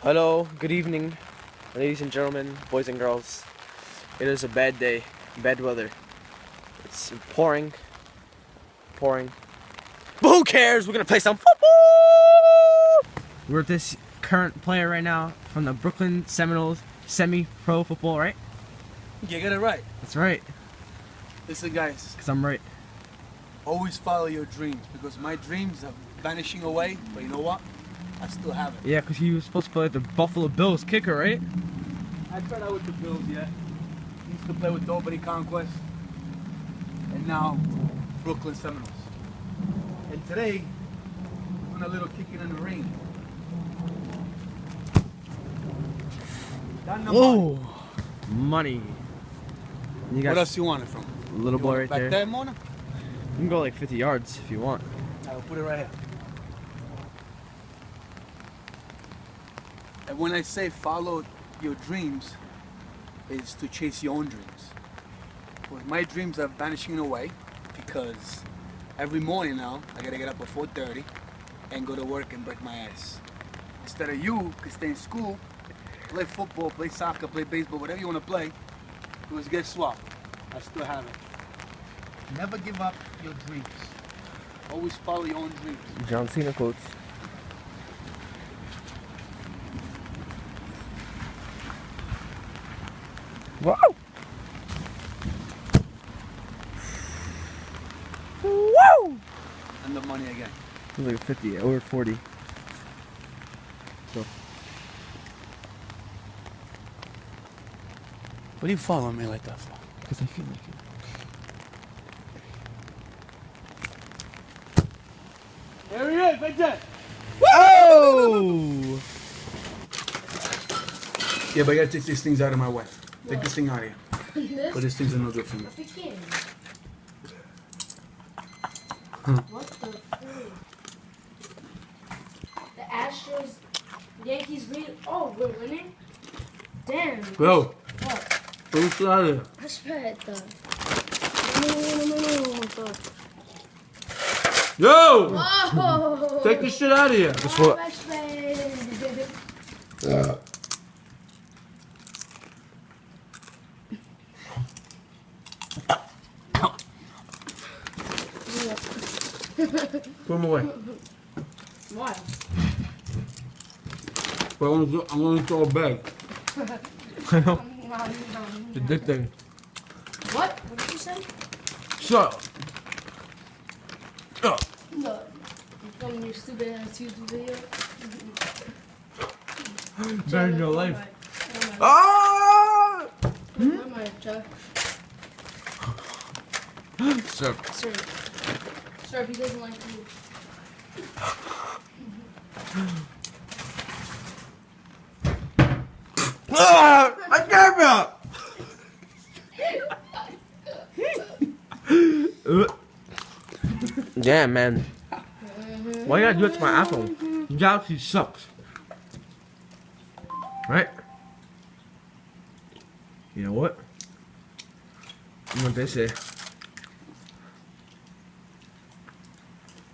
Hello, good evening, ladies and gentlemen, boys and girls. It is a bad day, bad weather. It's pouring. But who cares? We're gonna play some football! We're with this current player right now from the Brooklyn Seminoles, semi-pro football, right? You get it right. That's right, Listen, guys, because I'm right. always follow your dreams because my dreams are vanishing away, but you know what? I still have it. Yeah, because he was supposed to play with the Buffalo Bills kicker, right? I tried out with the Bills, yeah. Used to play with Nobody Conquest. And now, Brooklyn Seminoles. And today, I'm doing a little kicking in the ring. Whoa! Money. You got What else you want it from? little You boy want it right back there. there, Mona? You can go like 50 yards if you want. I'll put it right here. And when I say follow your dreams, it's to chase your own dreams. Well, my dreams are vanishing away because every morning now I gotta get up at 4:30 and go to work and break my ass. Instead of you could stay in school, play football, play soccer, play baseball, whatever you want to play, because guess what? I still have it. Never give up your dreams. Always follow your own dreams. John Cena quotes. Wow! Woo! And the money again. It was like 50 or 40. So, What are you following me like that for? because I feel like it. There he is, right there. Oh! Yeah, but I gotta take these things out of my way. Take this thing out of here. But these things are no good for me. What the frick? The Astros, Yankees lead. Oh, we're winning? Damn. Bro, What? put this shit out of here. Aspetta. Yo! Oh! Take this shit out of here. Guess what? Put them away. Why? But I'm gonna throw a bag. I know. The dick thing. What? What did you say? Shut up. No. You filming your stupid ass YouTube video? Better in your life. Oh Ah! my. Oh my, Chuck. Sir. Sir. Sir, he doesn't like you. Ah! I can't Yeah, man. Why you gotta do it to my iPhone? Galaxy sucks. Right? You know what? What they say.